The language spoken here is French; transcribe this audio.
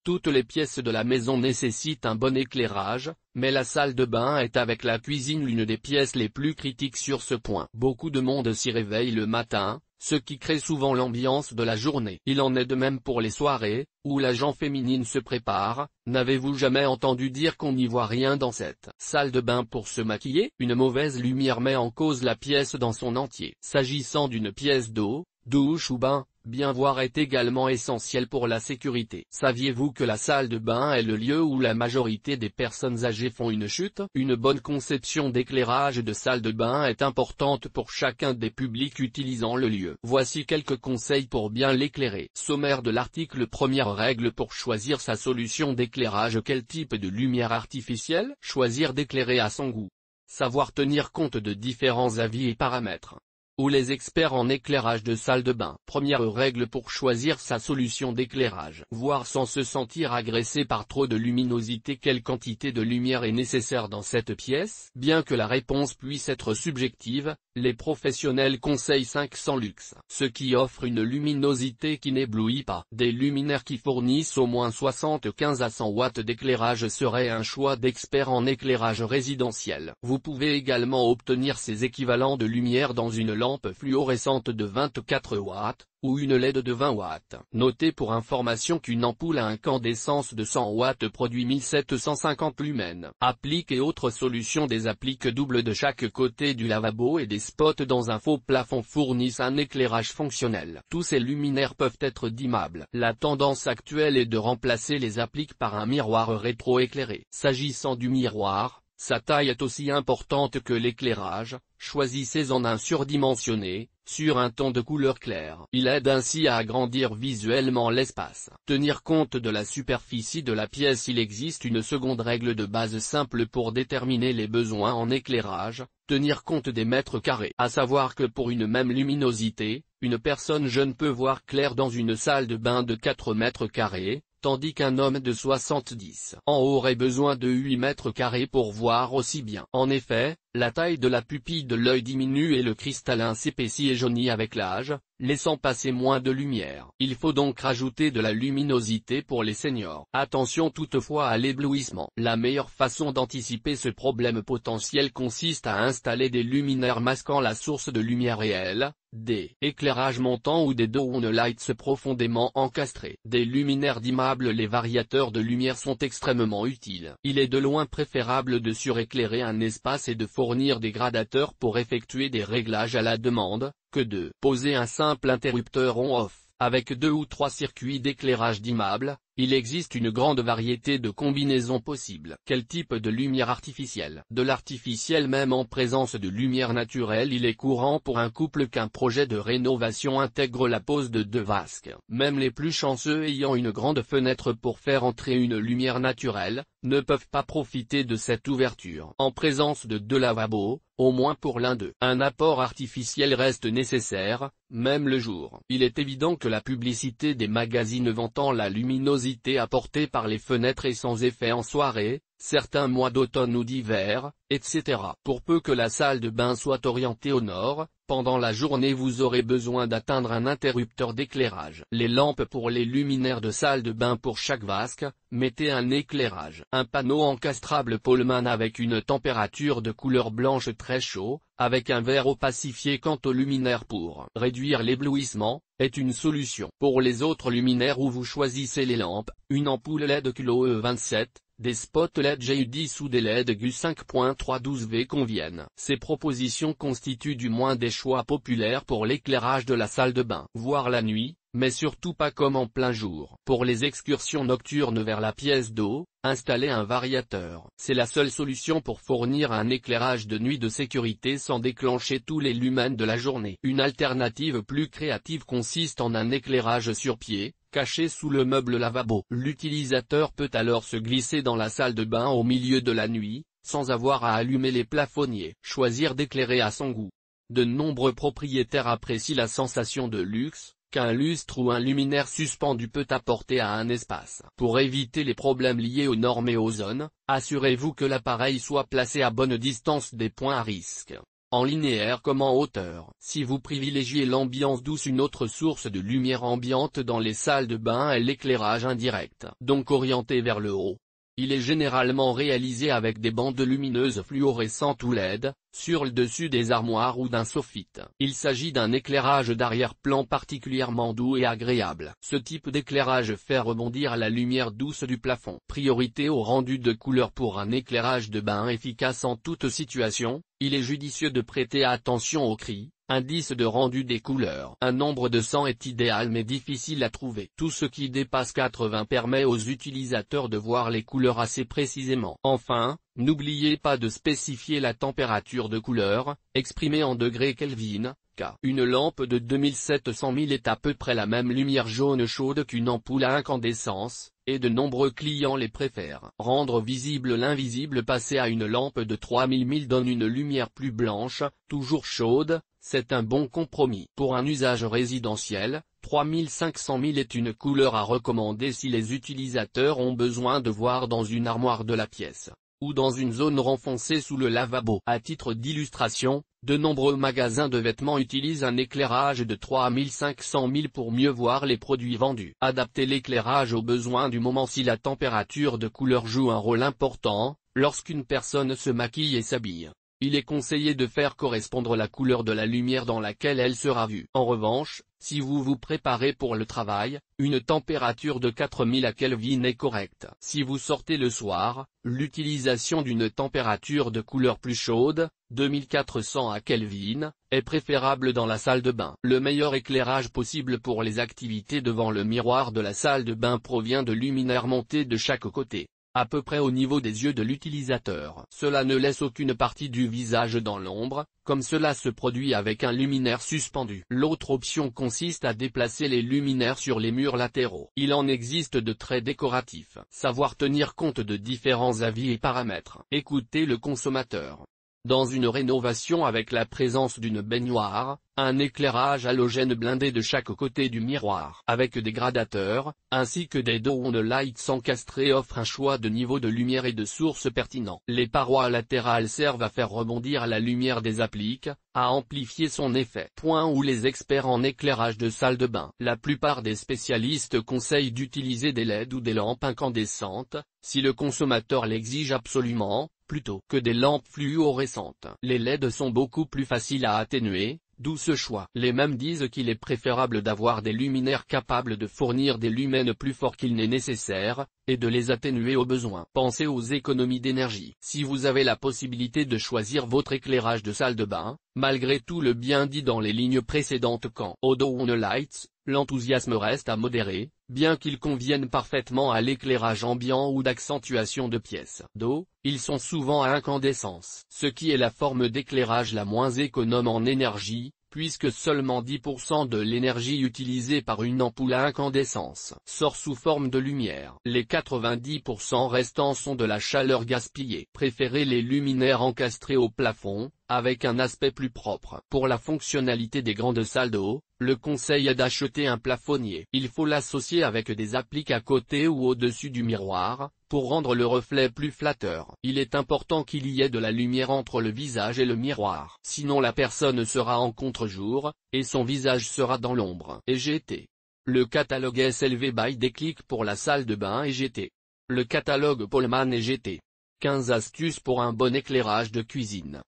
Toutes les pièces de la maison nécessitent un bon éclairage, mais la salle de bain est avec la cuisine l'une des pièces les plus critiques sur ce point. Beaucoup de monde s'y réveille le matin, ce qui crée souvent l'ambiance de la journée. Il en est de même pour les soirées, où la gent féminine se prépare. N'avez-vous jamais entendu dire qu'on n'y voit rien dans cette salle de bain pour se maquiller? Une mauvaise lumière met en cause la pièce dans son entier. S'agissant d'une pièce d'eau, douche ou bain, bien voir est également essentiel pour la sécurité. Saviez-vous que la salle de bain est le lieu où la majorité des personnes âgées font une chute? Une bonne conception d'éclairage de salle de bain est importante pour chacun des publics utilisant le lieu. Voici quelques conseils pour bien l'éclairer. Sommaire de l'article. Première règle pour choisir sa solution d'éclairage. Quel type de lumière artificielle choisir? D'éclairer à son goût. Savoir tenir compte de différents avis et paramètres. Ou les experts en éclairage de salle de bain. Première règle pour choisir sa solution d'éclairage. Voir sans se sentir agressé par trop de luminosité. Quelle quantité de lumière est nécessaire dans cette pièce? Bien que la réponse puisse être subjective, les professionnels conseillent 500 lux, ce qui offre une luminosité qui n'éblouit pas. Des luminaires qui fournissent au moins 75 à 100 watts d'éclairage serait un choix d'experts en éclairage résidentiel. Vous pouvez également obtenir ces équivalents de lumière dans une lampe fluorescente de 24 watts, ou une LED de 20 watts. Notez pour information qu'une ampoule à incandescence de 100 watts produit 1750 lumens. Appliques et autres solutions. Des appliques doubles de chaque côté du lavabo et des spots dans un faux plafond fournissent un éclairage fonctionnel. Tous ces luminaires peuvent être dimmables. La tendance actuelle est de remplacer les appliques par un miroir rétro-éclairé. S'agissant du miroir, sa taille est aussi importante que l'éclairage. Choisissez-en un surdimensionné, sur un ton de couleur claire. Il aide ainsi à agrandir visuellement l'espace. Tenir compte de la superficie de la pièce. Il existe une seconde règle de base simple pour déterminer les besoins en éclairage, tenir compte des mètres carrés. À savoir que pour une même luminosité, une personne jeune peut voir clair dans une salle de bain de 4 mètres carrés, tandis qu'un homme de 70 ans aurait besoin de 8 mètres carrés pour voir aussi bien. En effet, la taille de la pupille de l'œil diminue et le cristallin s'épaissit et jaunit avec l'âge, laissant passer moins de lumière. Il faut donc rajouter de la luminosité pour les seniors. Attention toutefois à l'éblouissement. La meilleure façon d'anticiper ce problème potentiel consiste à installer des luminaires masquant la source de lumière réelle, des éclairages montants ou des down lights profondément encastrés. Des luminaires dimmables. Les variateurs de lumière sont extrêmement utiles. Il est de loin préférable de suréclairer un espace et de fournir des gradateurs pour effectuer des réglages à la demande, que de poser un simple interrupteur on-off. Avec 2 ou 3 circuits d'éclairage dimmable, il existe une grande variété de combinaisons possibles. Quel type de lumière artificielle? De l'artificiel. Même en présence de lumière naturelle, il est courant pour un couple qu'un projet de rénovation intègre la pose de 2 vasques. Même les plus chanceux ayant une grande fenêtre pour faire entrer une lumière naturelle, ne peuvent pas profiter de cette ouverture. En présence de 2 lavabos, au moins pour l'un d'eux, un apport artificiel reste nécessaire, même le jour. Il est évident que la publicité des magazines vantant la luminosité apportée par les fenêtres est sans effet en soirée, certains mois d'automne ou d'hiver, etc. Pour peu que la salle de bain soit orientée au nord, pendant la journée vous aurez besoin d'atteindre un interrupteur d'éclairage. Les lampes pour les luminaires de salle de bain. Pour chaque vasque, mettez un éclairage. Un panneau encastrable Poleman avec une température de couleur blanche très chaud, avec un vert opacifié. Quant aux luminaires pour réduire l'éblouissement, est une solution. Pour les autres luminaires où vous choisissez les lampes, une ampoule LED QLOE27, des spots LED GU10 ou des LED GU 5.312V conviennent. Ces propositions constituent du moins des choix populaires pour l'éclairage de la salle de bain. Voire la nuit, mais surtout pas comme en plein jour. Pour les excursions nocturnes vers la pièce d'eau, installez un variateur. C'est la seule solution pour fournir un éclairage de nuit de sécurité sans déclencher tous les lumens de la journée. Une alternative plus créative consiste en un éclairage sur pied, caché sous le meuble lavabo. L'utilisateur peut alors se glisser dans la salle de bain au milieu de la nuit, sans avoir à allumer les plafonniers. Choisir d'éclairer à son goût. De nombreux propriétaires apprécient la sensation de luxe qu'un lustre ou un luminaire suspendu peut apporter à un espace. Pour éviter les problèmes liés aux normes et aux zones, assurez-vous que l'appareil soit placé à bonne distance des points à risque. en linéaire comme en hauteur. Si vous privilégiez l'ambiance douce, une autre source de lumière ambiante dans les salles de bain est l'éclairage indirect, donc orienté vers le haut. Il est généralement réalisé avec des bandes lumineuses fluorescentes ou LED, sur le dessus des armoires ou d'un soffit. Il s'agit d'un éclairage d'arrière-plan particulièrement doux et agréable. Ce type d'éclairage fait rebondir la lumière douce du plafond. Priorité au rendu de couleur. Pour un éclairage de bain efficace en toute situation, il est judicieux de prêter attention aux cris, indice de rendu des couleurs. Un nombre de 100 est idéal mais difficile à trouver. Tout ce qui dépasse 80 permet aux utilisateurs de voir les couleurs assez précisément. Enfin, n'oubliez pas de spécifier la température de couleur, exprimée en degrés Kelvin, car une lampe de 2700 000 est à peu près la même lumière jaune chaude qu'une ampoule à incandescence, et de nombreux clients les préfèrent. Rendre visible l'invisible. Passer à une lampe de 3000 000 donne une lumière plus blanche, toujours chaude. C'est un bon compromis. Pour un usage résidentiel, 3500 000 est une couleur à recommander si les utilisateurs ont besoin de voir dans une armoire de la pièce, ou dans une zone renfoncée sous le lavabo. À titre d'illustration, de nombreux magasins de vêtements utilisent un éclairage de 3500 000 pour mieux voir les produits vendus. Adaptez l'éclairage aux besoins du moment. Si la température de couleur joue un rôle important, lorsqu'une personne se maquille et s'habille, il est conseillé de faire correspondre la couleur de la lumière dans laquelle elle sera vue. En revanche, si vous vous préparez pour le travail, une température de 4000 Kelvin est correcte. Si vous sortez le soir, l'utilisation d'une température de couleur plus chaude, 2400 Kelvin, est préférable dans la salle de bain. Le meilleur éclairage possible pour les activités devant le miroir de la salle de bain provient de luminaires montés de chaque côté, à peu près au niveau des yeux de l'utilisateur. Cela ne laisse aucune partie du visage dans l'ombre, comme cela se produit avec un luminaire suspendu. L'autre option consiste à déplacer les luminaires sur les murs latéraux. Il en existe de très décoratifs. Savoir tenir compte de différents avis et paramètres. Écoutez le consommateur. Dans une rénovation avec la présence d'une baignoire, un éclairage halogène blindé de chaque côté du miroir avec des gradateurs, ainsi que des down lights encastrés offre un choix de niveau de lumière et de sources pertinents. Les parois latérales servent à faire rebondir la lumière des appliques, à amplifier son effet. Point où les experts en éclairage de salle de bain. La plupart des spécialistes conseillent d'utiliser des LED ou des lampes incandescentes, si le consommateur l'exige absolument, plutôt que des lampes fluorescentes. Les LED sont beaucoup plus faciles à atténuer, d'où ce choix. Les mêmes disent qu'il est préférable d'avoir des luminaires capables de fournir des lumens plus forts qu'il n'est nécessaire, et de les atténuer au besoin. Pensez aux économies d'énergie. Si vous avez la possibilité de choisir votre éclairage de salle de bain, malgré tout le bien dit dans les lignes précédentes quant aux down lights, l'enthousiasme reste à modérer, bien qu'ils conviennent parfaitement à l'éclairage ambiant ou d'accentuation de pièces d'eau, ils sont souvent à incandescence. Ce qui est la forme d'éclairage la moins économe en énergie, puisque seulement 10% de l'énergie utilisée par une ampoule à incandescence sort sous forme de lumière. Les 90% restants sont de la chaleur gaspillée. Préférez les luminaires encastrés au plafond, avec un aspect plus propre. Pour la fonctionnalité des grandes salles d'eau, le conseil est d'acheter un plafonnier. Il faut l'associer avec des appliques à côté ou au-dessus du miroir, pour rendre le reflet plus flatteur. Il est important qu'il y ait de la lumière entre le visage et le miroir. Sinon la personne sera en contre-jour, et son visage sera dans l'ombre. EGT. Le catalogue SLV by Déclic pour la salle de bain EGT. Le catalogue Pollmann EGT. 15 astuces pour un bon éclairage de cuisine.